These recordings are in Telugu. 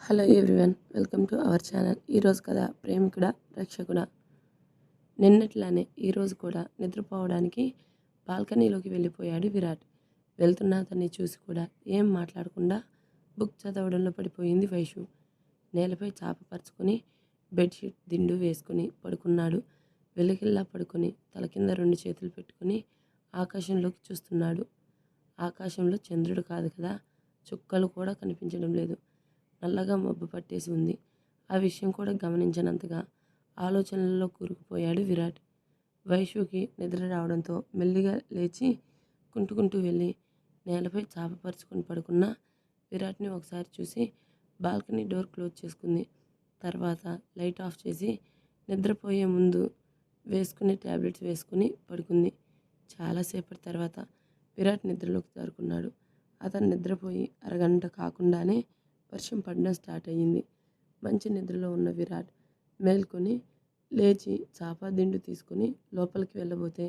Hello everyone, welcome to our channel. ఈరోజు కథ ప్రేమికుడా రక్షకుడా. నిన్నట్లానే ఈరోజు కూడా నిద్రపోవడానికి బాల్కనీలోకి వెళ్ళిపోయాడు విరాట్. వెళ్తున్న అతన్ని చూసి కూడా ఏం మాట్లాడకుండా బుక్ చదవడంలో పడిపోయింది వైషు. నేలపై చాప పరుచుకొని బెడ్షీట్ దిండు వేసుకుని పడుకున్నాడు. వెలిగిల్లా పడుకొని తల కింద రెండు చేతులు పెట్టుకుని ఆకాశంలోకి చూస్తున్నాడు. ఆకాశంలో చంద్రుడు కాదు కదా, చుక్కలు కూడా కనిపించడం లేదు. నల్లగా మబ్బు పట్టేసి ఉంది. ఆ విషయం కూడా గమనించనంతగా ఆలోచనలలో కూరుకుపోయాడు విరాట్. వైషుకి నిద్ర రావడంతో మెల్లిగా లేచి కుంటుకుంటూ వెళ్ళి నేలపై చాపపరుచుకొని పడుకున్న విరాట్ని ఒకసారి చూసి బాల్కనీ డోర్ క్లోజ్ చేసుకుంది. తర్వాత లైట్ ఆఫ్ చేసి నిద్రపోయే ముందు వేసుకునే ట్యాబ్లెట్స్ వేసుకుని పడుకుంది. చాలాసేపటి తర్వాత విరాట్ నిద్రలోకి జారుకున్నాడు. అతను నిద్రపోయి అరగంట కాకుండానే వర్షం పడడం స్టార్ట్ అయ్యింది. మంచి నిద్రలో ఉన్న విరాట్ మేల్కొని లేచి చాపా దిండు తీసుకుని లోపలికి వెళ్ళబోతే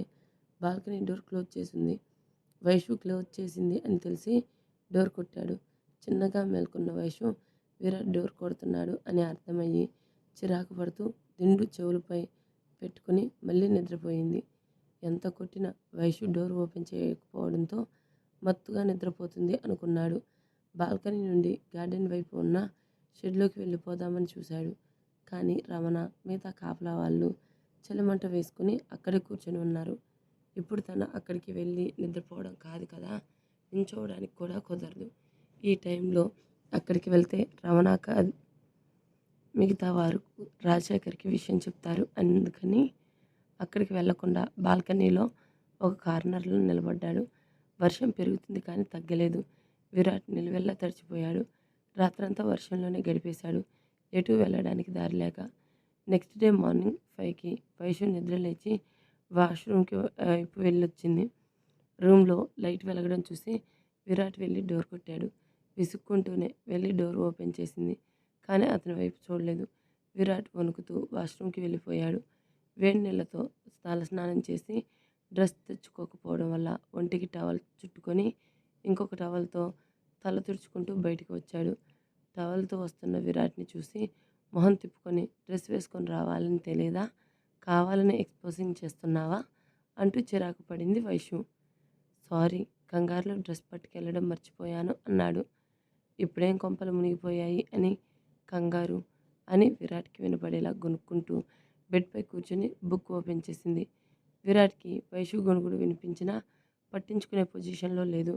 బాల్కనీ డోర్ క్లోజ్ చేసింది. వైషు క్లోజ్ చేసింది అని తెలిసి డోర్ కొట్టాడు. చిన్నగా మేల్కొన్న వైషు విరాట్ డోర్ కొడుతున్నాడు అని అర్థమయ్యి చిరాకు పడుతూ దిండు చెవులపై పెట్టుకుని మళ్ళీ నిద్రపోయింది. ఎంత కొట్టినా వైషు డోర్ ఓపెన్ చేయకపోవడంతో మత్తుగా నిద్రపోతుంది అనుకున్నాడు. బాల్కనీ నుండి గార్డెన్ వైపు ఉన్న షెడ్లోకి వెళ్ళిపోదామని చూశాడు. కానీ రమణ మిగతా కాపలా వాళ్ళు చలిమంట వేసుకుని అక్కడే కూర్చొని ఉన్నారు. ఇప్పుడు తను అక్కడికి వెళ్ళి నిద్రపోవడం కాదు కదా, నించోవడానికి కూడా కుదరదు. ఈ టైంలో అక్కడికి వెళ్తే రమణ కాదు మిగతా వారు రాజశేఖర్కి విషయం చెప్తారు. అందుకని అక్కడికి వెళ్లకుండా బాల్కనీలో ఒక కార్నర్లో నిలబడ్డాడు. వర్షం పెరుగుతుంది కానీ తగ్గలేదు. విరాట్ నిలువెల్లా తడిచిపోయాడు. రాత్రంతా వర్షంలోనే గడిపేశాడు. ఎటూ వెళ్ళడానికి దారి లేక. నెక్స్ట్ డే మార్నింగ్ 5కి వైషు నిద్రలేచి వాష్రూమ్కి వైపు వెళ్ళొచ్చింది. రూమ్లో లైట్ వెలగడం చూసి విరాట్ వెళ్ళి డోర్ కొట్టాడు. విసుక్కుంటూనే వెళ్ళి డోర్ ఓపెన్ చేసింది. కానీ అతని వైపు చూడలేదు. విరాట్ వణుకుతూ వాష్రూమ్కి వెళ్ళిపోయాడు. వేడి నీళ్ళతో తలస్నానం చేసి డ్రెస్ తెచ్చుకోకపోవడం వల్ల ఒంటికి టవల్ చుట్టుకొని ఇంకొక టవల్తో తల తుడుచుకుంటూ బయటికి వచ్చాడు. టవల్తో వస్తున్న విరాట్ని చూసి మొహం తిప్పుకొని డ్రెస్ వేసుకొని రావాలని తెలియదా, కావాలని ఎక్స్పోజింగ్ చేస్తున్నావా అంటూ చిరాకు పడింది వైషు. సారీ, కంగారులో డ్రెస్ పట్టుకెళ్ళడం మర్చిపోయాను అన్నాడు. ఇప్పుడేం కొంపలు మునిగిపోయాయి అని కంగారు అని విరాట్కి వినపడేలా గొనుక్కుంటూ బెడ్పై కూర్చొని బుక్ ఓపెన్ చేసింది. విరాట్కి వైషు గొనుగుడు వినిపించినా పట్టించుకునే పొజిషన్లో లేదు.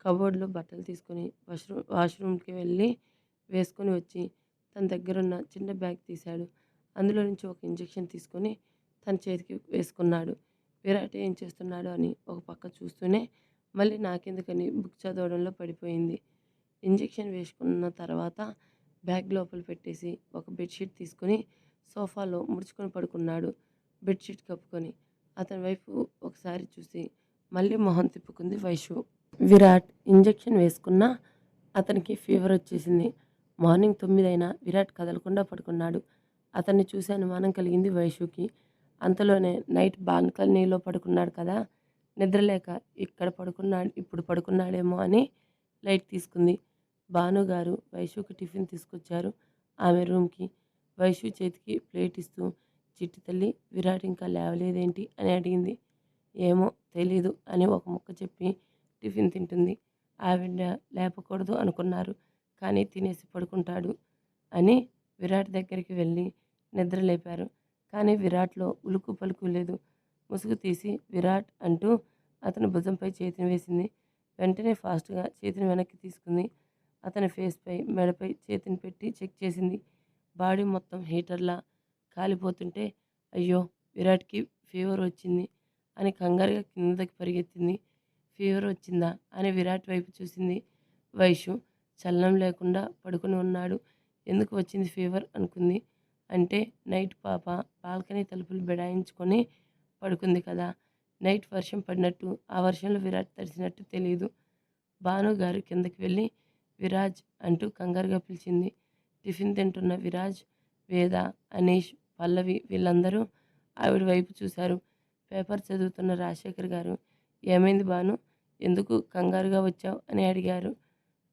కబోర్డ్లో బట్టలు తీసుకుని వాష్రూమ్కి వెళ్ళి వేసుకొని వచ్చి తన దగ్గరున్న చిన్న బ్యాగ్ తీశాడు. అందులో నుంచి ఒక ఇంజెక్షన్ తీసుకొని తన చేతికి వేసుకున్నాడు. విరాట్ ఏం చేస్తున్నాడు అని ఒక పక్క చూస్తూనే మళ్ళీ నాకెందుకని బుక్ చదవడంలో పడిపోయింది. ఇంజెక్షన్ వేసుకున్న తర్వాత బ్యాగ్ లోపల పెట్టేసి ఒక బెడ్షీట్ తీసుకుని సోఫాలో ముడుచుకొని పడుకున్నాడు. బెడ్షీట్ కప్పుకొని అతని వైపు ఒకసారి చూసి మళ్ళీ మొహం తిప్పుకుంది వైషు. విరాట్ ఇంజెక్షన్ వేసుకున్నా అతనికి ఫీవర్ వచ్చేసింది. మార్నింగ్ 9 అయినా విరాట్ కదలకుండా పడుకున్నాడు. అతన్ని చూసి అనుమానం కలిగింది వైషుకి. అంతలోనే నైట్ బాల్కనీలో పడుకున్నాడు కదా, నిద్రలేక ఇప్పుడు పడుకున్నాడేమో అని లైట్ తీసుకుంది. భానుగారు వైషుకి టిఫిన్ తీసుకొచ్చారు ఆమె రూమ్కి. వైషు చేతికి ప్లేట్ ఇస్తూ, చిట్టి తల్లి, విరాట్ ఇంకా లేవలేదేంటి అని అడిగింది. ఏమో తెలీదు అని ఒక ముక్క చెప్పి టిఫిన్ తింటుంది. ఆవిడ లేపకూడదు అనుకున్నారు, కానీ తినేసి పడుకుంటాడు అని విరాట్ దగ్గరికి వెళ్ళి నిద్ర లేపారు. కానీ విరాట్లో ఉలుకు పలుకు లేదు. ముసుగు తీసి విరాట్ అంటూ అతని భుజంపై చేతిని వేసింది. వెంటనే ఫాస్ట్గా చేతిని వెనక్కి తీసుకుంది. అతని ఫేస్పై, మెడపై చేతిని పెట్టి చెక్ చేసింది. బాడీ మొత్తం హీటర్లా కాలిపోతుంటే అయ్యో విరాట్కి ఫీవర్ వచ్చింది అని కంగారుగా కిందకి పరిగెత్తింది. ఫీవర్ వచ్చిందా అని విరాట్ వైపు చూసింది. వైషు చలనం లేకుండా పడుకుని ఉన్నాడు. ఎందుకు వచ్చింది ఫీవర్ అనుకుంది. అంటే నైట్ పాప బాల్కనీ తలుపులు బెడాయించుకొని పడుకుంది కదా, నైట్ వర్షం పడినట్టు, ఆ వర్షంలో విరాట్ తడిసినట్టు తెలియదు. భానుగారు కిందకి వెళ్ళి విరాజ్ అంటూ కంగారుగా పిలిచింది. టిఫిన్ తింటున్న విరాజ్, వేద, అనీష్, పల్లవి వీళ్ళందరూ ఆవిడ వైపు చూశారు. పేపర్ చదువుతున్న రాజశేఖర్ గారు, ఏమైంది భాను, ఎందుకు కంగారుగా వచ్చావు అని అడిగారు.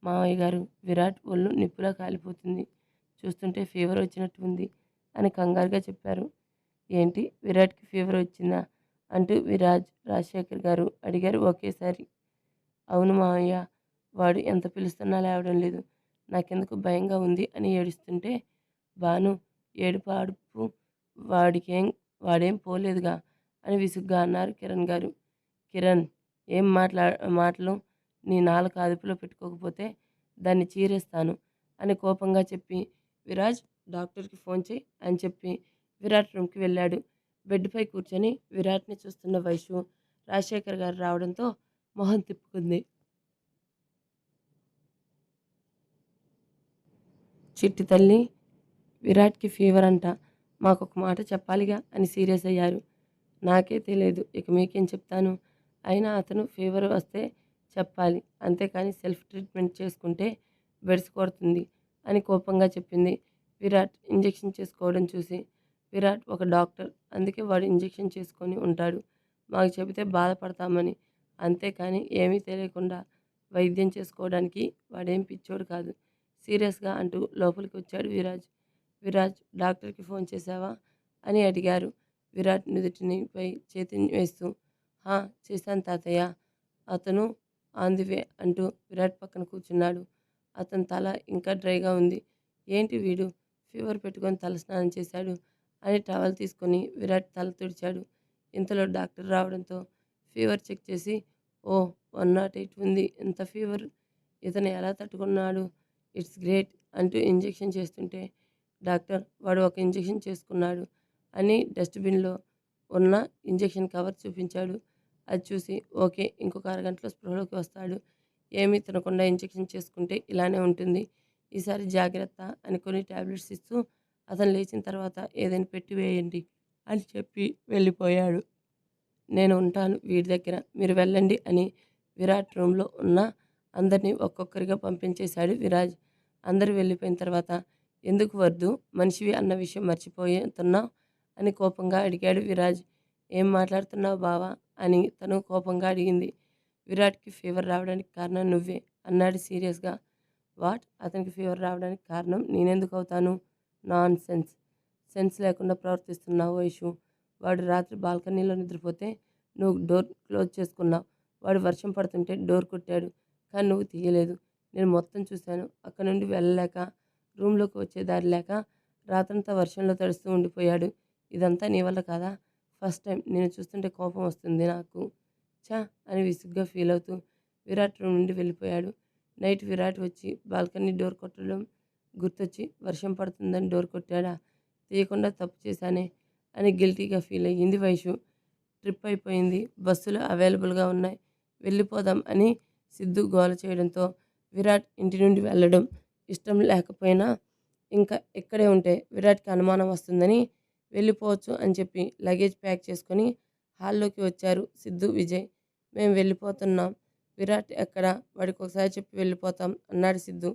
మావయ్య గారు, విరాట్ ఒళ్ళు నిప్పులా కాలిపోతుంది. చూస్తుంటే ఫీవర్ వచ్చినట్టు ఉంది అని కంగారుగా చెప్పారు. ఏంటి విరాట్‌కి ఫీవర్ వచ్చిందా? అంటూ రాజశేఖర్ గారు అడిగారు ఒకేసారి. అవును మావయ్య. వాడు ఎంత పిలుస్తున్నా లేవడం లేదు. నాకెందుకో భయంగా ఉంది అని ఏడుస్తుంటే, భాను ఏడుపు ఆడుపు వాడికేం వాడేం పోలేదుగా అని విసుగ్గా అన్నారు కిరణ్ గారు. కిరణ్ ఏం మాటలు నీ నాలుక అదుపులో పెట్టుకోకపోతే దాన్ని చీరేస్తాను అని కోపంగా చెప్పి, విరాజ్ డాక్టర్‌కి ఫోన్ చెయి అని చెప్పి విరాట్ రూమ్‌కి వెళ్ళాడు. బెడ్‌పై కూర్చొని విరాట్‌ని చూస్తున్న వైషు రాజశేఖర్ గారు రావడంతో మొహం తిప్పుకుంది. చిట్టి తల్లి విరాట్‌కి ఫీవర్ అంట. మాకొక మాట చెప్పాలిగా అని సీరియస్ అయ్యారు. నాకే తెలియదు. ఇక మీకేం చెప్తాను. అయినా అతను ఫీవర్ వస్తే చెప్పాలి. అంతేకాని సెల్ఫ్ ట్రీట్మెంట్ చేసుకుంటే బెడిసి కొడుతుంది అని కోపంగా చెప్పింది. విరాట్ ఇంజెక్షన్ చేసుకోవడం చూసి, విరాట్ ఒక డాక్టర్. అందుకే వాడు ఇంజెక్షన్ చేసుకొని ఉంటాడు. మాకు చెబితే బాధపడతామని. అంతేకాని ఏమీ తెలియకుండా వైద్యం చేసుకోవడానికి వాడేం పిచ్చోడు కాదు. సీరియస్‌గా అంటూ లోపలికి వచ్చాడు విరాజ్. విరాజ్ డాక్టర్‌కి ఫోన్ చేశావా? అని అడిగారు. విరాట్ నుదుటిపై చేతిని వేస్తూ, హా! చేశాను తాతయ్య. అతను ఆన్ ది వే అంటూ విరాట్ పక్కన కూర్చున్నాడు. అతని తల ఇంకా డ్రైగా ఉంది. ఏంటి వీడు ఫీవర్ పెట్టుకొని తలస్నానం చేశాడు అని టవల్ తీసుకొని విరాట్ తల తుడిచాడు. ఇంతలో డాక్టర్ రావడంతో ఫీవర్ చెక్ చేసి, ఓహ్! 108 ఉంది. ఇంత ఫీవర్ ఇతను ఎలా తట్టుకున్నాడు? ఇట్స్ గ్రేట్ అంటూ ఇంజెక్షన్ చేస్తుంటే, డాక్టర్ వాడు ఒక ఇంజెక్షన్ చేసుకున్నాడు అని డస్ట్‌బిన్‌లో ఉన్న ఇంజెక్షన్ కవర్ చూపించాడు. అది చూసి ఓకే. ఇంకొక అరగంటలో స్పృహలోకి వస్తాడు. ఏమీ తినకుండా ఇంజెక్షన్ చేసుకుంటే ఇలానే ఉంటుంది. ఈసారి జాగ్రత్త అని కొన్ని టాబ్లెట్స్ ఇస్తూ అతను లేచిన తర్వాత ఏదైనా పెట్టి వేయండి అని చెప్పి వెళ్ళిపోయాడు. నేను ఉంటాను వీడి దగ్గర. మీరు వెళ్ళండి అని విరాట్ రూమ్‌లో ఉన్న అందరినీ ఒక్కొక్కరిగా పంపించేశాడు విరాజ్. అందరూ వెళ్ళిపోయిన తర్వాత ఎందుకు వద్దు మనిషివి అన్న విషయం మర్చిపోతున్నావు అని కోపంగా అడిగాడు విరాజ్. ఏం మాట్లాడుతున్నావు బావా అని తను కోపంగా అడిగింది. విరాట్‌కి ఫీవర్ రావడానికి కారణం నువ్వే అన్నాడు సీరియస్‌గా. వాట్? అతనికి ఫీవర్ రావడానికి కారణం నేనెందుకు అవుతాను? నాన్‌సెన్స్. సెన్స్ లేకుండా ప్రవర్తిస్తున్నావు వైషు. వాడు రాత్రి బాల్కనీలో నిద్రపోతే నువ్వు డోర్ క్లోజ్ చేసుకున్నావు. వాడు వర్షం పడుతుంటే డోర్ కొట్టాడు. కానీ నువ్వు తీయలేదు. నేను మొత్తం చూశాను. అక్కడి నుండి వెళ్ళలేక, రూమ్‌లోకి వచ్చే దారి లేక రాత్రంతా వర్షంలో తడుస్తూ ఉండిపోయాడు. ఇదంతా నీ వల్ల కాదా? ఫస్ట్ టైం నిన్ను చూస్తుంటే కోపం వస్తుంది నాకు. ఛ! అని విసుగ్గా ఫీల్ అవుతూ విరాట్ రూమ్ నుండి వెళ్ళిపోయాడు. నైట్ విరాట్ వచ్చి బాల్కనీ డోర్ కొట్టడం గుర్తొచ్చి వర్షం పడుతుందని డోర్ కొట్టాడా? తీయకుండా తప్పు చేశానే అని గిల్టీగా ఫీల్ అయ్యింది వైషు. ట్రిప్ అయిపోయింది. బస్సులు అవైలబుల్‌గా ఉన్నాయి. వెళ్ళిపోదాం అని సిద్ధు గోల చేయడంతో విరాట్ ఇంటి నుండి వెళ్ళడం ఇష్టం లేకపోయినా ఇంకా ఇక్కడే ఉంటే విరాట్‌కి అనుమానం వస్తుందని వెళ్ళిపోవచ్చు అని చెప్పి లగేజ్ ప్యాక్ చేసుకొని హాల్లోకి వచ్చారు సిద్ధు, విజయ్. మేము వెళ్ళిపోతున్నాం. విరాట్ ఎక్కడ? వాడికి ఒకసారి చెప్పి వెళ్ళిపోతాం అన్నాడు సిద్ధు.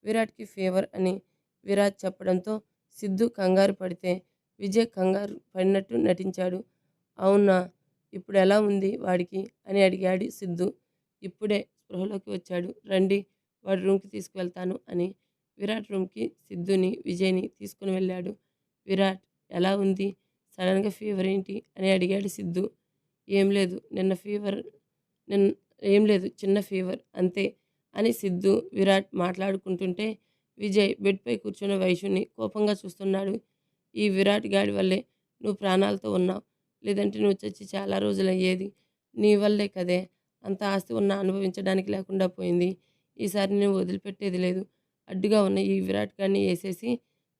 విరాట్‌కి ఫీవర్ అని విరాట్ చెప్పడంతో సిద్ధు కంగారు పడితే విజయ్ కంగారు పడినట్టు నటించాడు. అవునా? ఇప్పుడు ఎలా ఉంది వాడికి అని అడిగాడు సిద్ధు. ఇప్పుడే స్పృహలోకి వచ్చాడు. రండి వాడి రూమ్‌కి తీసుకువెళ్తాను అని విరాట్ రూమ్‌కి సిద్ధుని, విజయ్‌ని తీసుకుని వెళ్ళాడు. విరాట్ ఎలా ఉంది? సడన్‌గా ఫీవర్ ఏంటి అని అడిగాడు సిద్ధు. ఏం లేదు నిన్న ఫీవర్ నిన్ ఏం లేదు చిన్న ఫీవర్ అంతే అని సిద్ధు, విరాట్ మాట్లాడుకుంటుంటే విజయ్ బెడ్‌పై కూర్చున్న వైషుని కోపంగా చూస్తున్నాడు. ఈ విరాట్ గాడి వల్లే నువ్వు ప్రాణాలతో ఉన్నావు. లేదంటే నువ్వు చచ్చి చాలా రోజులయ్యేది. నీ వల్లే కదే అంత ఆస్తి ఉన్నా అనుభవించడానికి లేకుండా పోయింది. ఈసారి నేను వదిలిపెట్టేది లేదు. అడ్డుగా ఉన్న ఈ విరాట్ గాడిని ఏసేసి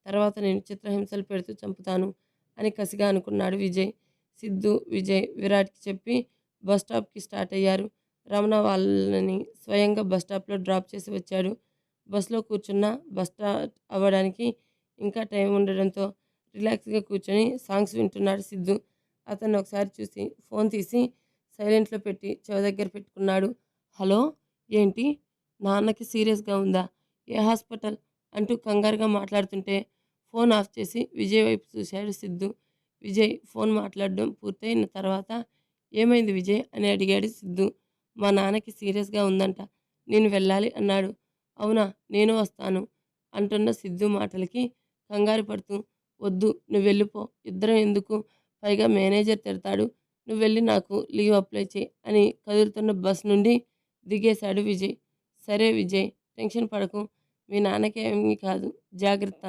తర్వాత నేను చిత్రహింసలు పెడుతూ చంపుతాను అని కసిగా అనుకున్నాడు విజయ్. సిద్ధు, విజయ్ విరాట్‌కి చెప్పి బస్ స్టాప్‌కి స్టార్ట్ అయ్యారు. రమణ వాళ్ళని స్వయంగా బస్ స్టాప్‌లో డ్రాప్ చేసి వచ్చాడు. బస్‌లో కూర్చున్నా బస్ స్టార్ట్ అవ్వడానికి ఇంకా టైం ఉండడంతో రిలాక్స్‌గా కూర్చొని సాంగ్స్ వింటున్నాడు సిద్ధు. అతన్ని ఒకసారి చూసి ఫోన్ తీసి సైలెంట్‌లో పెట్టి చెవి దగ్గర పెట్టుకున్నాడు. హలో! ఏంటి? నాన్నకి సీరియస్‌గా ఉందా? ఏ హాస్పిటల్? అంటూ కంగారుగా మాట్లాడుతుంటే ఫోన్ ఆఫ్ చేసి విజయ్ వైపు చూశాడు సిద్ధు. విజయ్ ఫోన్ మాట్లాడడం పూర్తయిన తర్వాత ఏమైంది విజయ్ అని అడిగాడు సిద్ధు. మా నాన్నకి సీరియస్‌గా ఉందంట. నేను వెళ్ళాలి అన్నాడు. అవునా? నేను వస్తాను. అంటున్న సిద్ధు మాటలకి కంగారు పడుతూ, వద్దు నువ్వెళ్ళిపో. ఇద్దరం ఎందుకు? పైగా మేనేజర్ తిడతాడు. నువ్వెళ్ళి నాకు లీవ్ అప్లై చెయి అని కదులుతున్న బస్ నుండి దిగేశాడు విజయ్. సరే విజయ్, టెన్షన్ పడకు. మీ నాన్నకేమీ కాదు. జాగ్రత్త.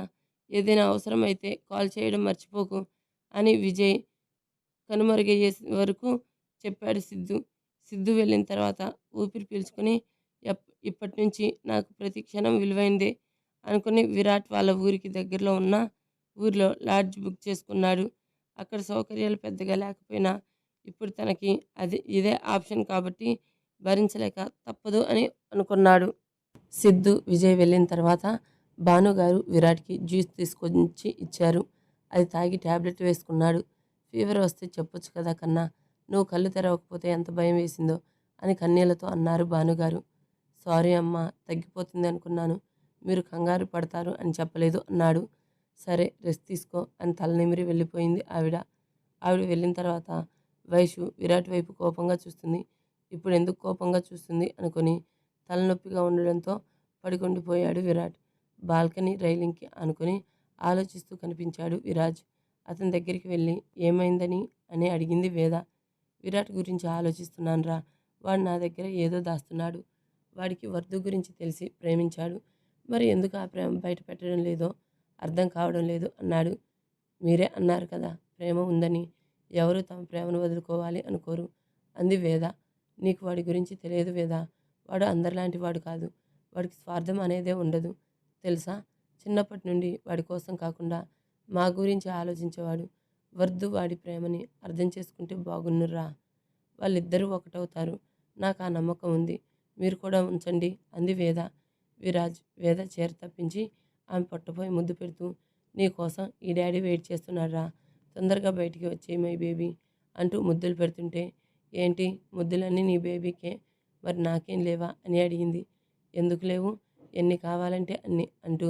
ఏదైనా అవసరమైతే కాల్ చేయడం మర్చిపోకు అని విజయ్ కనుమరుగయ్యే వరకు చెప్పాడు సిద్ధు. సిద్ధు వెళ్ళిన తర్వాత ఊపిరి పీల్చుకొని ఇప్పటినుంచి నాకు ప్రతి క్షణం విలువైందే అనుకుని విరాట్ వాళ్ళ ఊరికి దగ్గరలో ఉన్న ఊర్లో లాడ్జ్ బుక్ చేసుకున్నాడు. అక్కడ సౌకర్యాలు పెద్దగా లేకపోయినా ఇప్పుడు తనకి ఇదే ఆప్షన్ కాబట్టి భరించలేక తప్పదు అని అనుకున్నాడు. సిద్ధు, విజయ్ వెళ్ళిన తర్వాత భానుగారు విరాట్‌కి జ్యూస్ తీసుకొచ్చి ఇచ్చారు. అది తాగి టాబ్లెట్ వేసుకున్నాడు. ఫీవర్ వస్తే చెప్పొచ్చు కదా కన్నా! నువ్వు కళ్ళు తెరవకపోతే ఎంత భయం వేసిందో అని కన్నీళ్లతో అన్నారు భానుగారు. సారీ అమ్మా, తగ్గిపోతుంది అనుకున్నాను. మీరు కంగారు పడతారు అని చెప్పలేదు అన్నాడు. సరే రెస్ట్ తీసుకో అని తలనిమిరి వెళ్ళిపోయింది ఆవిడ. ఆవిడ వెళ్ళిన తర్వాత వైషు విరాట్ వైపు కోపంగా చూస్తుంది. ఇప్పుడు ఎందుకు కోపంగా చూస్తుంది అనుకుని తలనొప్పిగా ఉండడంతో పడుకుండిపోయాడు విరాట్. బాల్కనీ రైలింగ్కి ఆనుకుని ఆలోచిస్తూ కనిపించాడు విరాజ్. అతని దగ్గరికి వెళ్ళి ఏమైందని అని అడిగింది వేద. విరాట్ గురించి ఆలోచిస్తున్నానురా. వాడు నా దగ్గర ఏదో దాస్తున్నాడు. వాడికి వర్ధు గురించి తెలిసి ప్రేమించాడు. మరి ఎందుకు ఆ ప్రేమ బయట పెట్టడం లేదో అర్థం కావడం లేదు అన్నాడు. మీరే అన్నారు కదా ప్రేమ ఉందని. ఎవరు తమ ప్రేమను వదులుకోవాలి అనుకోరు అంది వేద. నీకు వాడి గురించి తెలియదు వేద. వాడు అందరిలాంటి వాడు కాదు. వాడికి స్వార్థం అనేదే ఉండదు తెలుసా. చిన్నప్పటి నుండి వాడి కోసం కాకుండా మా గురించి ఆలోచించేవాడు. వర్ధు వాడి ప్రేమని అర్థం చేసుకుంటే బాగున్నురా. వాళ్ళిద్దరూ ఒకటవుతారు. నాకు ఆ నమ్మకం ఉంది. మీరు కూడా ఉంచండి అంది వేద. విరాజ్ వేద చీర తప్పించి ఆమె పొట్టపై ముద్దు పెడుతూ, నీ కోసం ఈ డాడీ వెయిట్ చేస్తున్నాడురా. తొందరగా బయటికి వచ్చేయి మై బేబీ అంటూ ముద్దులు పెడుతుంటే, ఏంటి ముద్దులన్నీ నీ బేబీకే, మరి నాకేం లేవా అని అడిగింది. ఎందుకు లేవు, ఎన్ని కావాలంటే అన్ని అంటూ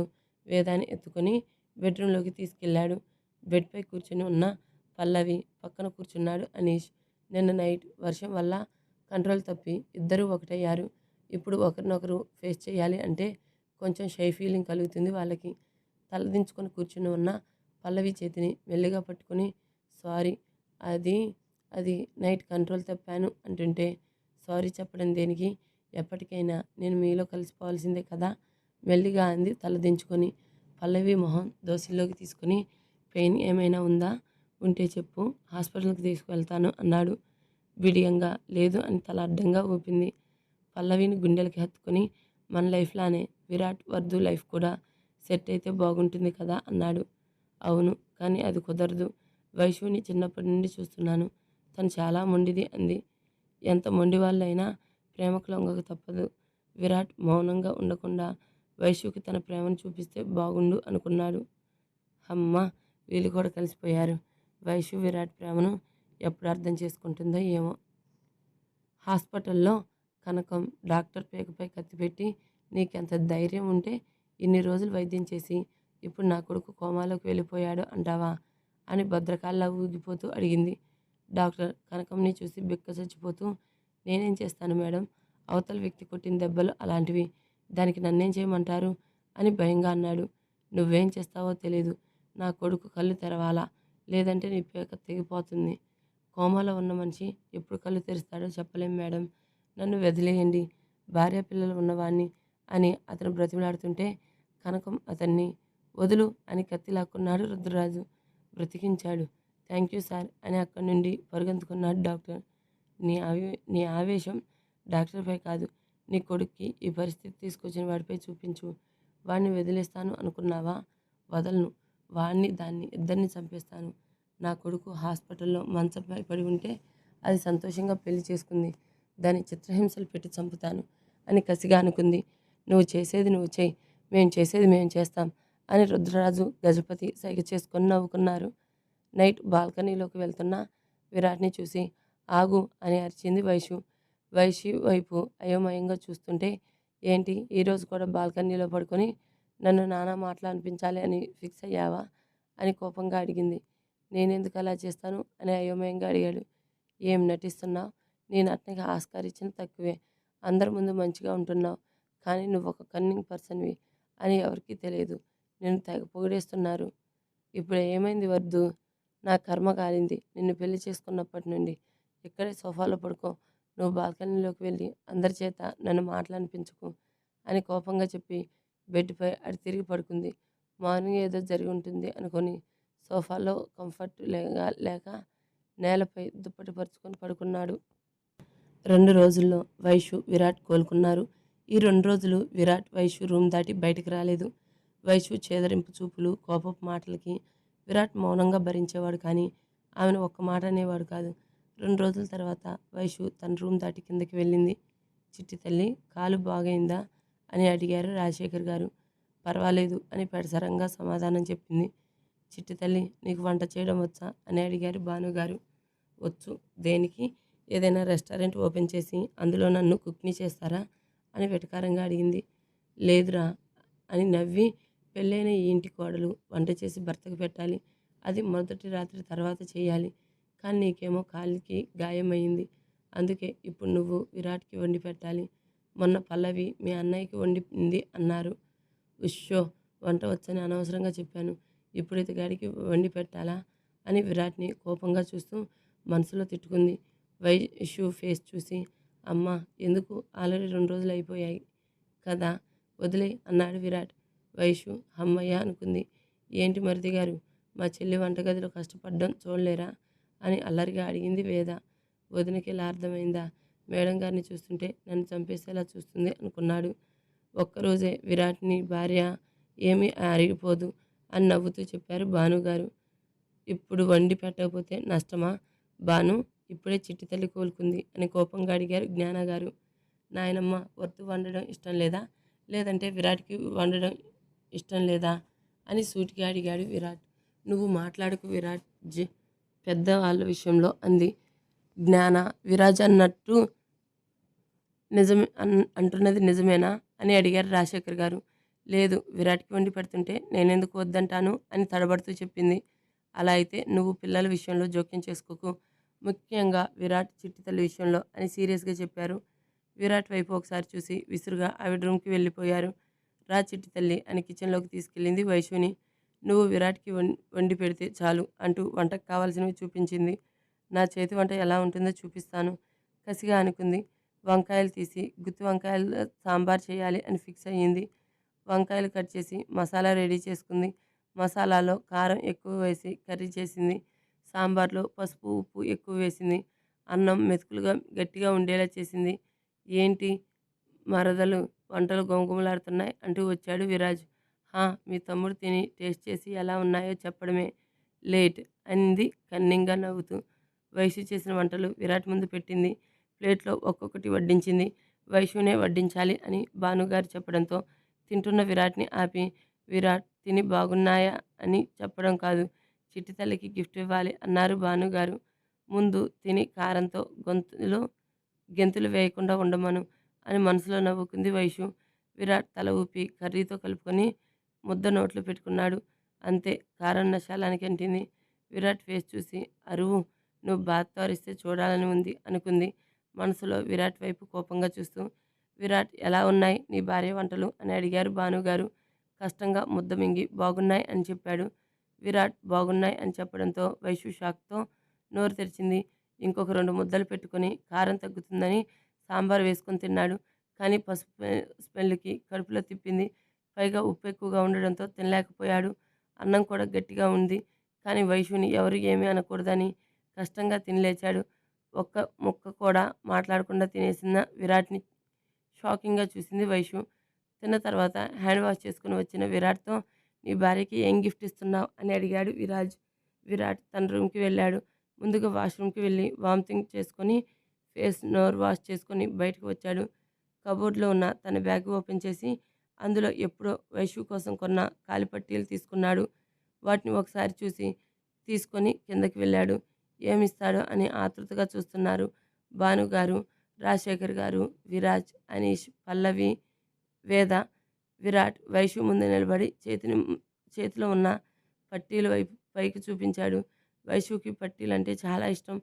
వేదాన్ని ఎత్తుకొని బెడ్రూమ్లోకి తీసుకెళ్ళాడు. బెడ్పై కూర్చుని ఉన్న పల్లవి పక్కన కూర్చున్నాడు అనీష్. నిన్న నైట్ వర్షం వల్ల కంట్రోల్ తప్పి ఇద్దరూ ఒకటయ్యారు. ఇప్పుడు ఒకరినొకరు ఫేస్ చేయాలి అంటే కొంచెం షై ఫీలింగ్ కలుగుతుంది వాళ్ళకి. తలదించుకొని కూర్చుని ఉన్న పల్లవి చేతిని మెల్లిగా పట్టుకొని, సారీ, అది అది నైట్ కంట్రోల్ తప్పాను అంటుంటే, సారీ చెప్పడం దేనికి, ఎప్పటికైనా నేను మీలో కలిసిపోవాల్సిందే కదా మెల్లిగా అంది తలదించుకొని. పల్లవి మొహం దోసిల్లోకి తీసుకుని, పెయిన్ ఏమైనా ఉందా, ఉంటే చెప్పు, హాస్పిటల్కి తీసుకువెళ్తాను అన్నాడు బిడియంగా. లేదు అని తల అడ్డంగా ఊపింది. పల్లవిని గుండెలకి హత్తుకొని, మన లైఫ్లానే విరాట్ వర్ధు లైఫ్ కూడా సెట్ అయితే బాగుంటుంది కదా అన్నాడు. అవును, కానీ అది కుదరదు. వైషుని చిన్నప్పటి నుండి చూస్తున్నాను. తను చాలా మొండిది అంది. ఎంత మొండి వాళ్ళైనా ప్రేమకు లొంగక తప్పదు. విరాట్ మౌనంగా ఉండకుండా వైషుకి తన ప్రేమను చూపిస్తే బాగుండు అనుకున్నాడు. అమ్మ, వీళ్ళు కూడా కలిసిపోయారు. వైషు విరాట్ ప్రేమను ఎప్పుడు అర్థం చేసుకుంటుందో ఏమో. హాస్పిటల్లో కనకం డాక్టర్ పేకపై కత్తిపెట్టి, నీకెంత ధైర్యం ఉంటే ఇన్ని రోజులు వైద్యం చేసి ఇప్పుడు నా కొడుకు కోమాలోకి వెళ్ళిపోయాడు అంటావా అని భద్రకాల్లా ఊగిపోతూ అడిగింది. డాక్టర్ కనకంని చూసి బిక్క చచ్చిపోతూ, నేనేం చేస్తాను మేడం, అవతల వ్యక్తి కొట్టిన దెబ్బలు అలాంటివి, దానికి నన్నేం చేయమంటారు అని భయంగా అన్నాడు. నువ్వేం చేస్తావో తెలీదు. నా కొడుకు కళ్ళు తెరవాలా, లేదంటే నీ పేక తెగిపోతుంది. కోమాలో ఉన్న మనిషి ఎప్పుడు కళ్ళు తెరుస్తాడో చెప్పలేం మేడం. నన్ను వదిలేయండి, భార్య పిల్లలు ఉన్నవాణ్ణి అని అతను బ్రతిమలాడుతుంటే, కనకం అతన్ని వదులు అని కత్తి లాక్కున్నాడు రుద్రరాజు. బ్రతికించాడు. థ్యాంక్ యూ సార్ అని అక్కడి నుండి పరుగెంతుకున్నాడు డాక్టర్. నీ ఆవేశం డాక్టర్పై కాదు, నీ కొడుక్కి ఈ పరిస్థితి తీసుకొచ్చిన వాడిపై చూపించు. వాడిని వదిలేస్తాను అనుకున్నావా? వదలను. వాడిని దాన్ని ఇద్దరిని చంపేస్తాను. నా కొడుకు హాస్పిటల్లో మంచంపై పడి ఉంటే అది సంతోషంగా పెళ్లి చేసుకుంది. దాన్ని చిత్రహింసలు పెట్టి చంపుతాను అని కసిగా అనుకుంది. నువ్వు చేసేది నువ్వు చేయి, మేం చేసేది మేము చేస్తాం అని రుద్రరాజు, గజపతి సైగ చేసుకొని నవ్వుకున్నారు. నైట్ బాల్కనీలోకి వెళ్తున్న విరాట్ని చూసి ఆగు అని అరిచింది వైషు. వైషు వైపు అయోమయంగా చూస్తుంటే, ఏంటి ఈరోజు కూడా బాల్కనీలో పడుకొని నన్ను నానా మాటలు అనిపించాలి అని ఫిక్స్ అయ్యావా అని కోపంగా అడిగింది. నేనెందుకు అలా చేస్తాను అని అయోమయంగా అడిగాడు. ఏం నటిస్తున్నావు? నీ నటనకి ఆస్కార్ ఇచ్చిన తక్కువే. అందరి ముందు మంచిగా ఉంటున్నావు, కానీ నువ్వు ఒక కన్నింగ్ పర్సన్వి. అని ఎవరికీ తెలియదు. నిన్ను తెగ పొగిడేస్తున్నారు. ఇప్పుడు ఏమైంది వద్దు? నా కర్మ కాలింది. నిన్ను పెళ్లి చేసుకున్నప్పటి నుండి. ఇక్కడే సోఫాలో పడుకో. నువ్వు బాల్కనీలోకి వెళ్ళి అందరి చేత నన్ను మాటలనిపించకు అని కోపంగా చెప్పి బెడ్‌పై అటు తిరిగి పడుకుంది. మార్నింగ్ ఏదో జరిగి ఉంటుంది అనుకోని సోఫాలో కంఫర్ట్ లేక నేలపై దుప్పటి పరుచుకొని పడుకున్నాడు. 2 రోజుల్లో వైషు, విరాట్ కోలుకున్నారు. ఈ 2 రోజులు విరాట్, వైషు రూమ్ దాటి బయటికి రాలేదు. వైషు చేదరింపు చూపులు, కోపపు మాటలకి విరాట్ మౌనంగా భరించేవాడు కానీ ఆమెను ఒక్క మాట అనేవాడు కాదు. 2 రోజుల తర్వాత వైషు తన రూమ్ దాటి కిందకి వెళ్ళింది. చిట్టి తల్లి కాలు బాగైందా అని అడిగారు రాజశేఖర్ గారు. పర్వాలేదు అని పెడసరంగా సమాధానం చెప్పింది. చిట్టి తల్లి నీకు వంట చేయడం వచ్చా అని అడిగారు భానుగారు. వచ్చు. దేనికి? ఏదైనా రెస్టారెంట్ ఓపెన్ చేసి అందులో నన్ను కుక్‌ని చేస్తారా అని వెటకారంగా అడిగింది. లేదురా అని నవ్వి పెళ్ళైన ఈ ఇంటి కోడలు వంట చేసి భర్తకు పెట్టాలి. అది మొదటి రాత్రి తర్వాత చేయాలి. కానీ నీకేమో కాలికి గాయమైంది. అందుకే ఇప్పుడు నువ్వు విరాట్‌కి వండి పెట్టాలి. మొన్న పల్లవి మీ అన్నయ్యకి వండింది అన్నారు. ఉష్షో! వంట వచ్చని అనవసరంగా చెప్పాను. ఇప్పుడు ఇతగాడికి వండి పెట్టాలా అని విరాట్‌ని కోపంగా చూస్తూ మనసులో తిట్టుకుంది. వైషు ఫేస్ చూసి అమ్మా ఎందుకు ఆల్రెడీ 2 రోజులు అయిపోయాయి కదా వదిలేయ్ అన్నాడు విరాట్. వైషు హమ్మయ్య అనుకుంది. ఏంటి మరిది గారు మా చెల్లి వంటగదిలో కష్టపడ్డం చూడలేరా అని అల్లరిగా అడిగింది వేద. వదినకి ఇలా అర్థమైందా? మేడం గారిని చూస్తుంటే నన్ను చంపేసేలా చూస్తుంది అనుకున్నాడు. ఒక్కరోజే విరాట్‌ని భార్య ఏమీ అరిగిపోదు అని నవ్వుతూ చెప్పారు భానుగారు. ఇప్పుడు వండి పెట్టకపోతే నష్టమా? భాను ఇప్పుడే చిట్టి తల్లి కోలుకుంది అని కోపంగా అడిగారు జ్ఞానగారు. నాయనమ్మ వద్దు వండడం ఇష్టం లేదా? లేదంటే విరాట్‌కి వండడం ఇష్టం లేదా? అని సూటిగా అడిగాడు విరాట్. నువ్వు మాట్లాడకు విరాట్ పెద్దవాళ్ళ విషయంలో అంది జ్ఞాన. విరాజ్ అన్నట్టు నిజమే అంటున్నది నిజమేనా అని అడిగారు రాజశేఖర్ గారు. లేదు విరాట్‌కి వండి పెడుతుంటే నేనెందుకు వద్దంటాను అని తడబడుతూ చెప్పింది. అలా అయితే నువ్వు పిల్లల విషయంలో జోక్యం చేసుకోకు. ముఖ్యంగా విరాట్, చిట్టి తల్లి విషయంలో అని సీరియస్‌గా చెప్పారు. విరాట్ వైపు ఒకసారి చూసి విసురుగా ఆవిడ రూమ్‌కి వెళ్ళిపోయారు. రా చిట్టి తల్లి అని కిచెన్‌లోకి తీసుకెళ్ళింది వైషుని. నువ్వు విరాట్‌కి వండి పెడితే చాలు అంటూ వంటకు కావాల్సినవి చూపించింది. నా చేతి వంట ఎలా ఉంటుందో చూపిస్తాను కసిగా అనుకుంది. వంకాయలు తీసి గుత్తి వంకాయల సాంబార్ చేయాలి అని ఫిక్స్ అయ్యింది. వంకాయలు కట్ చేసి మసాలా రెడీ చేసుకుంది. మసాలాలో కారం ఎక్కువ వేసి కర్రీ చేసింది. సాంబార్లో పసుపు, ఉప్పు ఎక్కువ వేసింది. అన్నం మెతుకులుగా గట్టిగా ఉండేలా చేసింది. ఏంటి మరదలు వంటలు గుమగుమలాడుతున్నాయి అంటూ వచ్చాడు విరాజ్. హా మీ తమ్ముడు తిని టేస్ట్ చేసి ఎలా ఉన్నాయో చెప్పడమే లేట్ అంది కన్నింగా నవ్వుతూ. వైషు చేసిన వంటలు విరాట్ ముందు పెట్టింది. ప్లేట్లో ఒక్కొక్కటి వడ్డించింది. వైషునే వడ్డించాలి అని భానుగారు చెప్పడంతో తింటున్న విరాట్‌ని ఆపి విరాట్ తిని బాగున్నాయా అని చెప్పడం కాదు చిట్టి తల్లికి గిఫ్ట్ ఇవ్వాలి అన్నారు భానుగారు. ముందు తిని కారంతో గొంతులో గెంతులు వేయకుండా ఉండమను అని మనసులో నవ్వుకుంది వైషు. విరాట్ తల ఊపి కర్రీతో కలుపుకొని ముద్ద నోట్లో పెట్టుకున్నాడు. అంతే కారం నశాలానికి అంటింది. విరాట్ ఫేస్ చూసి అరువు నువ్వు బాధతో అరిస్తే చూడాలని ఉంది అనుకుంది మనసులో విరాట్ వైపు కోపంగా చూస్తూ. విరాట్ ఎలా ఉన్నాయి నీ భార్య వంటలు అని అడిగారు భానుగారు. కష్టంగా ముద్ద మింగి బాగున్నాయి అని చెప్పాడు. విరాట్ బాగున్నాయి అని చెప్పడంతో వైషు షాక్‌తో నోరు తెరిచింది. ఇంకొక 2 ముద్దలు పెట్టుకొని కారం తగ్గుతుందని సాంబార్ వేసుకొని తిన్నాడు. కానీ పసుపు స్మెల్‌కి కడుపులో తిప్పింది. పైగా ఉప్పు ఎక్కువగా ఉండడంతో తినలేకపోయాడు. అన్నం కూడా గట్టిగా ఉంది. కానీ వైషుని ఎవరు ఏమీ అనకూడదని కష్టంగా తిని లేచాడు. ఒక్క ముక్క కూడా మాట్లాడకుండా తినేసిన విరాట్‌ని షాకింగ్‌గా చూసింది వైషు. తిన్న తర్వాత హ్యాండ్ వాష్ చేసుకొని వచ్చిన విరాట్‌తో నీ భార్యకి ఏం గిఫ్ట్ ఇస్తున్నావు అని అడిగాడు విరాజ్. విరాట్ తన రూమ్‌కి వెళ్ళాడు. ముందుగా వాష్‌రూమ్‌కి వెళ్ళి వామిటింగ్ చేసుకొని ఫేస్, నోరు వాష్ చేసుకొని బయటకు వచ్చాడు. కబోర్డ్‌లో ఉన్న తన బ్యాగ్ ఓపెన్ చేసి అందులో ఎప్పుడో వైషు కోసం కొన్న కాలిపట్టీలు తీసుకున్నాడు. వాటిని ఒకసారి చూసి తీసుకొని కిందకి వెళ్ళాడు. ఏమిస్తాడో అని ఆతృతగా చూస్తున్నారు భానుగారు, రాజశేఖర్ గారు, విరాజ్, అనీష్, పల్లవి, వేద. విరాట్ వైషు ముందు నిలబడి చేతిలో ఉన్న పట్టీల వైపు పైకి చూపించాడు. వైషుకి పట్టీలంటే చాలా ఇష్టం.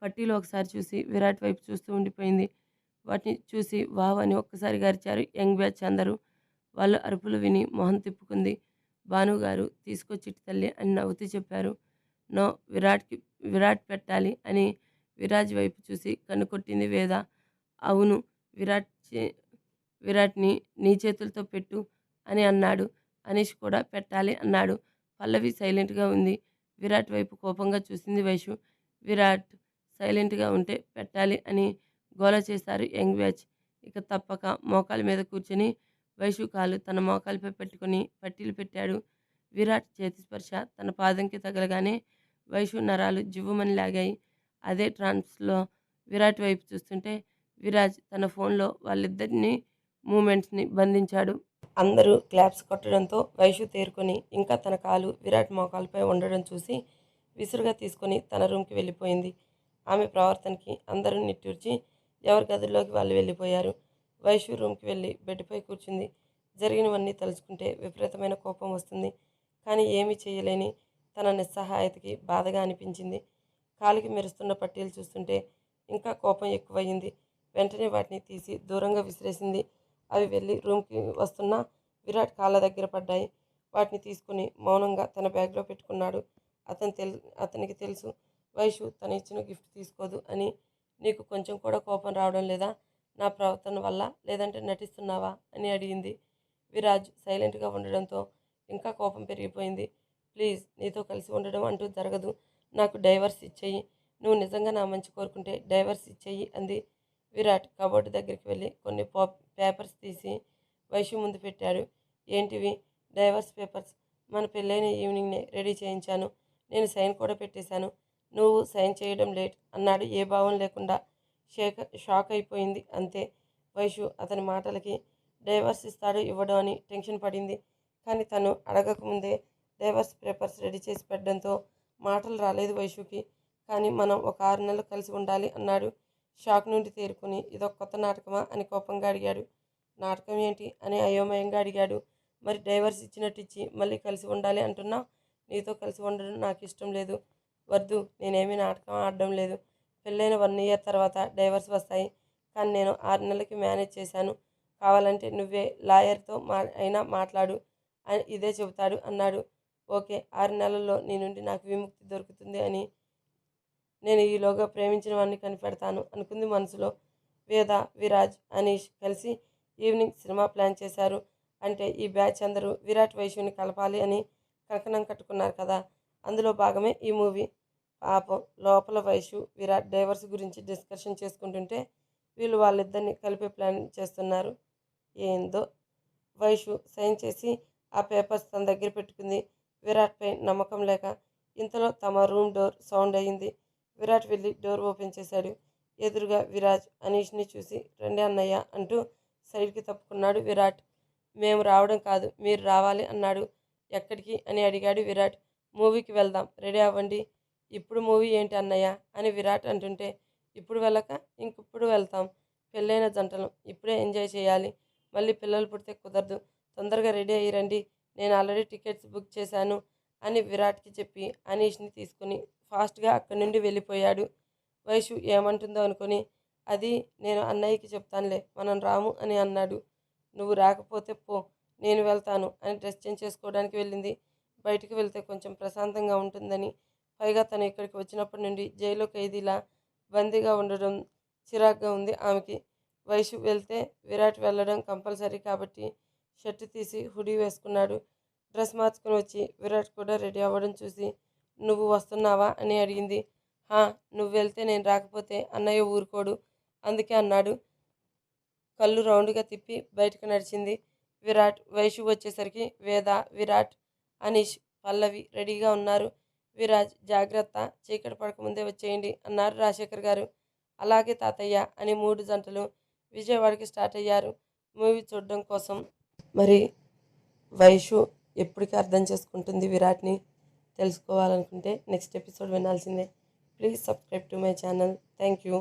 పట్టీలు ఒకసారి చూసి విరాట్ వైపు చూస్తూ ఉండిపోయింది. వాటిని చూసి వావ్ అని ఒక్కసారిగా అరిచారు యంగ్ బ్యాచ్ అందరూ. వాళ్ళ అరుపులు విని మొహం తిప్పుకుంది. భానుగారు తీసుకో చిట్టి తల్లి అని నవ్వుతూ చెప్పారు. నో, విరాట్ పెట్టాలి అని విరాజ్ వైపు చూసి కన్నుకొట్టింది వేద. అవును, విరాట్ విరాట్‌ని నీ చేతులతో పెట్టు అని అన్నాడు. అనీష్ కూడా పెట్టాలి అన్నాడు. పల్లవి సైలెంట్‌గా ఉంది. విరాట్ వైపు కోపంగా చూసింది వైషు. విరాట్ సైలెంట్‌గా ఉంటే పెట్టాలి అని గోల చేశారు యంగ్ బ్యాచ్. ఇక తప్పక మోకాలి మీద కూర్చొని వైషు కాలు తన మోకాలిపై పెట్టుకొని పట్టీలు పెట్టాడు. విరాట్ చేతి స్పర్శ తన పాదంకి తగలగానే వైషు నరాలు జివ్వుమని లాగాయి. అదే ట్రాన్స్‌లో విరాట్ వైపు చూస్తుంటే విరాజ్ తన ఫోన్‌లో వాళ్ళిద్దరిని మూమెంట్స్‌ని బంధించాడు. అందరూ క్లాప్స్ కొట్టడంతో వైషు తేరుకొని ఇంకా తన కాలు విరాట్ మోకాలుపై ఉండడం చూసి విసురుగా తీసుకొని తన రూమ్‌కి వెళ్ళిపోయింది. ఆమె ప్రవర్తనకి అందరూ నిట్టూర్చి ఎవరి గదుల్లోకి వాళ్ళు వెళ్ళిపోయారు. వైషు రూమ్‌కి వెళ్ళి బెడ్‌పై కూర్చుంది. జరిగినవన్నీ తలుచుకుంటే విపరీతమైన కోపం వస్తుంది. కానీ ఏమీ చేయలేని తన నిస్సహాయతకి బాధగా అనిపించింది. కాలికి మెరుస్తున్న పట్టీలు చూస్తుంటే ఇంకా కోపం ఎక్కువయ్యింది. వెంటనే వాటిని తీసి దూరంగా విసిరేసింది. అవి వెళ్ళి రూమ్‌కి వస్తున్నా విరాట్ కాళ్ళ దగ్గర పడ్డాయి. వాటిని తీసుకుని మౌనంగా తన బ్యాగ్‌లో పెట్టుకున్నాడు. అతనికి తెలుసు వైషు తను ఇచ్చిన గిఫ్ట్ తీసుకోదు అని. నీకు కొంచెం కూడా కోపం రావడం లేదా నా ప్రవర్తన వల్ల, లేదంటే నటిస్తున్నావా అని అడిగింది. విరాజ్ సైలెంట్గా ఉండడంతో ఇంకా కోపం పెరిగిపోయింది. ప్లీజ్, నీతో కలిసి ఉండడం అంటూ జరగదు. నాకు డైవర్స్ ఇచ్చేయి. నువ్వు నిజంగా నా మంచి కోరుకుంటే డైవర్స్ ఇచ్చేయి అంది. విరాట్ కబోర్డు దగ్గరికి వెళ్ళి కొన్ని పేపర్స్ తీసి వైషు ముందు పెట్టాడు. ఏంటివి? Divorce papers. మన పెళ్ళైన ఈవినింగ్నే రెడీ చేయించాను. నేను సైన్ కూడా పెట్టేశాను. నువ్వు సైన్ చేయడం లేట్ అన్నాడు ఏ భావం లేకుండా. షాక్ అయిపోయింది అంతే. వైషు అతని మాటలకి. డైవర్స్ ఇస్తాడో ఇవ్వడో అని టెన్షన్ పడింది. కానీ తను అడగకముందే డైవర్స్ పేపర్స్ రెడీ చేసి పెట్టడంతో మాటలు రాలేదు వైషుకి. కానీ మనం ఒక 6 నెలలు కలిసి ఉండాలి అన్నాడు. షాక్ నుండి తేరుకుని ఇదొక కొత్త నాటకమా అని కోపంగా అడిగాడు. నాటకం ఏంటి అని అయోమయంగా అడిగాడు. మరి డైవర్స్ ఇచ్చినట్టు ఇచ్చి మళ్ళీ కలిసి ఉండాలి అంటున్నావు. నీతో కలిసి ఉండడం నాకు ఇష్టం లేదు. వద్దు, నేనేమీ నాటకం ఆడడం లేదు. పెళ్ళైన 1 ఇయర్ తర్వాత డైవర్స్ వస్తాయి. కానీ నేను 6 నెలలకి మేనేజ్ చేశాను. కావాలంటే నువ్వే లాయర్తో అయినా మాట్లాడు అని ఇదే చెబుతాడు అన్నాడు. ఓకే, 6 నెలల్లో నీ నుండి నాకు విముక్తి దొరుకుతుంది అని నేను ఈలోగా ప్రేమించిన వాడిని కనిపెడతాను అనుకుంది మనసులో. వేద, విరాజ్, అనీష్ కలిసి ఈవినింగ్ సినిమా ప్లాన్ చేశారు. అంటే ఈ బ్యాచ్ అందరూ విరాట్ వైషుని కలపాలి అని కంకణం కట్టుకున్నారు కదా. అందులో భాగమే ఈ మూవీ. పాపం లోపల వైషు, విరాట్ డైవర్స్ గురించి డిస్కషన్ చేసుకుంటుంటే వీళ్ళు వాళ్ళిద్దరిని కలిపే ప్లాన్ చేస్తున్నారు. ఏందో. వైషు సైన్ చేసి ఆ పేపర్స్ తన దగ్గర పెట్టుకుంది. విరాట్పై నమ్మకం లేక. ఇంతలో తమ రూమ్ డోర్ సౌండ్ అయ్యింది. విరాట్ వెళ్ళి డోర్ ఓపెన్ చేశాడు. ఎదురుగా విరాజ్ అనీష్ని చూసి రండి అన్నయ్య అంటూ సైడ్కి తప్పుకున్నాడు విరాట్. మేము రావడం కాదు, మీరు రావాలి అన్నాడు. ఎక్కడికి అని అడిగాడు విరాట్. మూవీకి వెళ్దాం, రెడీ అవ్వండి. ఇప్పుడు మూవీ ఏంటి అన్నయ్య అని విరాట్ అంటుంటే ఇప్పుడు వెళ్ళక ఇంకిప్పుడు వెళ్తాం. పెళ్ళైన జంటలు ఇప్పుడే ఎంజాయ్ చేయాలి. మళ్ళీ పిల్లలు పుడితే కుదరదు. తొందరగా రెడీ అయ్యి రండి. నేను ఆల్రెడీ టికెట్స్ బుక్ చేశాను అని విరాట్కి చెప్పి అనీష్ని తీసుకుని ఫాస్ట్గా అక్కడి నుండి వెళ్ళిపోయాడు. వైషు ఏమంటుందో అనుకుని అది నేను అన్నయ్యకి చెప్తానులే, మనం రాము అని అన్నాడు. నువ్వు రాకపోతే పో, నేను వెళ్తాను అని డ్రెస్ చేంజ్ చేసుకోవడానికి వెళ్ళింది. బయటికి వెళ్తే కొంచెం ప్రశాంతంగా ఉంటుందని. పైగా తను ఇక్కడికి వచ్చినప్పటి నుండి జైల్లో ఖైదీలా బందీగా ఉండడం చిరాగ్గా ఉంది ఆమెకి. వైషు వెళ్తే విరాట్ వెళ్ళడం కంపల్సరీ కాబట్టి షర్టు తీసి హుడీ వేసుకున్నాడు. డ్రెస్ మార్చుకుని వచ్చి విరాట్ కూడా రెడీ అవ్వడం చూసి నువ్వు వస్తున్నావా అని అడిగింది. హా, నువ్వు వెళ్తే నేను రాకపోతే అన్నయ్య ఊరుకోడు, అందుకే అన్నాడు. కళ్ళు రౌండ్గా తిప్పి బయటకు నడిచింది. విరాట్, వైషు వచ్చేసరికి వేద, విరాట్, అనీష్, పల్లవి రెడీగా ఉన్నారు. విరాజ్, జాగ్రత్త, చీకటి పడకముందే వచ్చేయండి అన్నారు రాజశేఖర్ గారు. అలాగే తాతయ్య అని 3 జంటలు విజయవాడకి స్టార్ట్ అయ్యారు మూవీ చూడడం కోసం. మరి వైషు ఎప్పటికీ అర్థం చేసుకుంటుంది విరాట్ని తెలుసుకోవాలనుకుంటే నెక్స్ట్ ఎపిసోడ్ వినాల్సిందే. Please subscribe to my channel. Thank you.